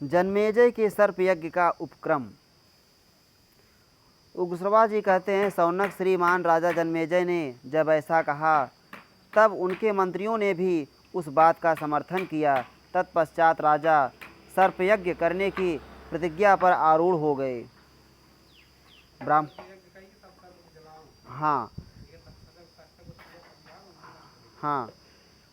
जन्मेजय के सर्प यज्ञ का उपक्रम। उग्रश्रवा जी कहते हैं, शौनक श्रीमान राजा जन्मेजय ने जब ऐसा कहा तब उनके मंत्रियों ने भी उस बात का समर्थन किया। तत्पश्चात राजा सर्पयज्ञ करने की प्रतिज्ञा पर आरूढ़ हो गए। हाँ हाँ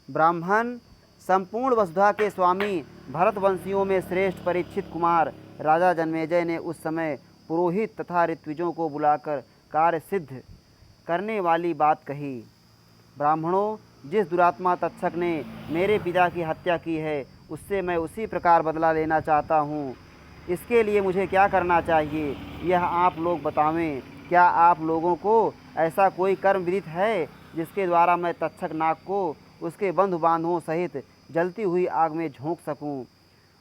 ब्राह्मण संपूर्ण वसुधा के स्वामी भरतवंशियों में श्रेष्ठ परीक्षित कुमार राजा जन्मेजय ने उस समय पुरोहित तथा ऋत्विजों को बुलाकर कार्य सिद्ध करने वाली बात कही। ब्राह्मणों, जिस दुरात्मा तक्षक ने मेरे पिता की हत्या की है उससे मैं उसी प्रकार बदला लेना चाहता हूँ। इसके लिए मुझे क्या करना चाहिए, यह आप लोग बतावें। क्या आप लोगों को ऐसा कोई कर्म विदित है जिसके द्वारा मैं तक्षक नाग को उसके बंधु बांधवों सहित जलती हुई आग में झोंक सकूं?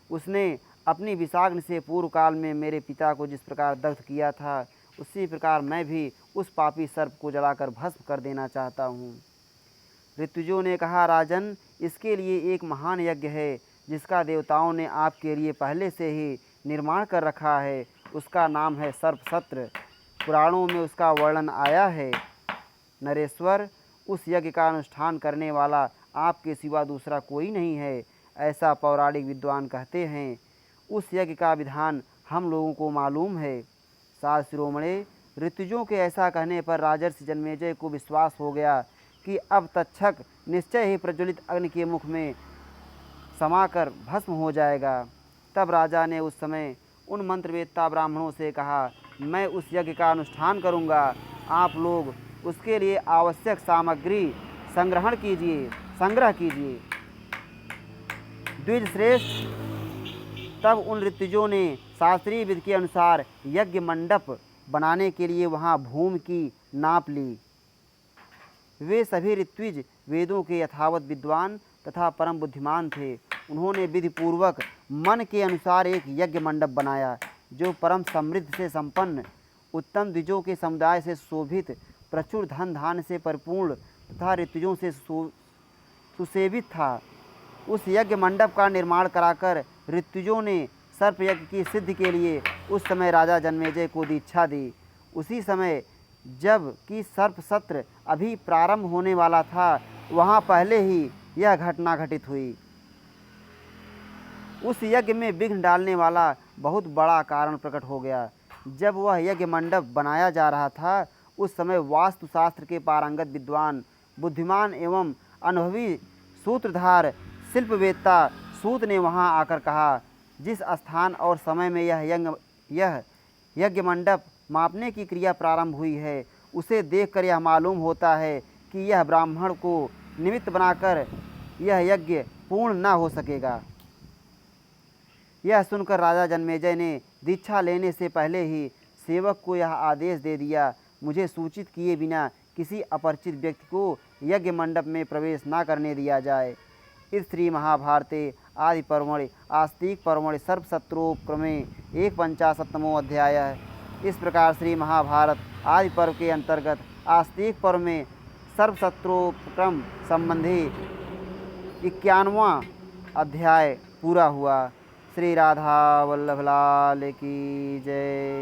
उसने अपनी विषाग्नि से पूर्व काल में मेरे पिता को जिस प्रकार दग्ध किया था उसी प्रकार मैं भी उस पापी सर्प को जलाकर भस्म कर देना चाहता हूँ। ऋत्विजों ने कहा, राजन, इसके लिए एक महान यज्ञ है जिसका देवताओं ने आपके लिए पहले से ही निर्माण कर रखा है। उसका नाम है सर्प सत्र। पुराणों में उसका वर्णन आया है। नरेश्वर, उस यज्ञ का अनुष्ठान करने वाला आपके सिवा दूसरा कोई नहीं है, ऐसा पौराणिक विद्वान कहते हैं। उस यज्ञ का विधान हम लोगों को मालूम है। सार शिरोमणे, ऋत्विजों के ऐसा कहने पर राजर्षि जन्मेजय को विश्वास हो गया कि अब तक्षक निश्चय ही प्रज्वलित अग्नि के मुख में समाकर भस्म हो जाएगा। तब राजा ने उस समय उन मंत्रवेत्ता ब्राह्मणों से कहा, मैं उस यज्ञ का अनुष्ठान करूँगा। आप लोग उसके लिए आवश्यक सामग्री संग्रह कीजिए। द्विज श्रेष्ठ, तब उन ऋत्विजों ने शास्त्रीय विधि के अनुसार यज्ञ मंडप बनाने के लिए वहाँ भूमि की नाप ली। वे सभी ऋत्विज वेदों के यथावत विद्वान तथा परम बुद्धिमान थे। उन्होंने विधि पूर्वक मन के अनुसार एक यज्ञ मंडप बनाया जो परम समृद्धि से संपन्न, उत्तम द्विजों के समुदाय से शोभित, प्रचुर धन धान्य से परिपूर्ण तथा ऋत्विजों से सुसेवित था। उस यज्ञ मंडप का निर्माण कराकर ऋत्विजों ने सर्प यज्ञ की सिद्धि के लिए उस समय राजा जन्मेजय को दीक्षा दी। उसी समय जब कि सर्प सत्र अभी प्रारंभ होने वाला था, वहाँ पहले ही यह घटना घटित हुई। उस यज्ञ में विघ्न डालने वाला बहुत बड़ा कारण प्रकट हो गया। जब वह यज्ञ मंडप बनाया जा रहा था, उस समय वास्तुशास्त्र के पारंगत विद्वान, बुद्धिमान एवं अनुभवी सूत्रधार शिल्पवेत्ता सूत ने वहां आकर कहा, जिस स्थान और समय में यह यज्ञ मंडप मापने की क्रिया प्रारंभ हुई है, उसे देखकर यह मालूम होता है कि यह ब्राह्मण को निमित्त बनाकर यह यज्ञ पूर्ण न हो सकेगा। यह सुनकर राजा जन्मेजय ने दीक्षा लेने से पहले ही सेवक को यह आदेश दे दिया, मुझे सूचित किए बिना किसी अपरिचित व्यक्ति को यज्ञ मंडप में प्रवेश न करने दिया जाए। इस श्री महाभारते आदि पर्वणि आस्तिक पर्वणि सर्पशत्रोपक्रमे 151वां अध्याय है। इस प्रकार श्री महाभारत आदि पर्व के अंतर्गत आस्तिक पर्व में सर्पशत्रोपक्रम संबंधी 91वां अध्याय पूरा हुआ। श्री राधा वल्लभ लाल की जय।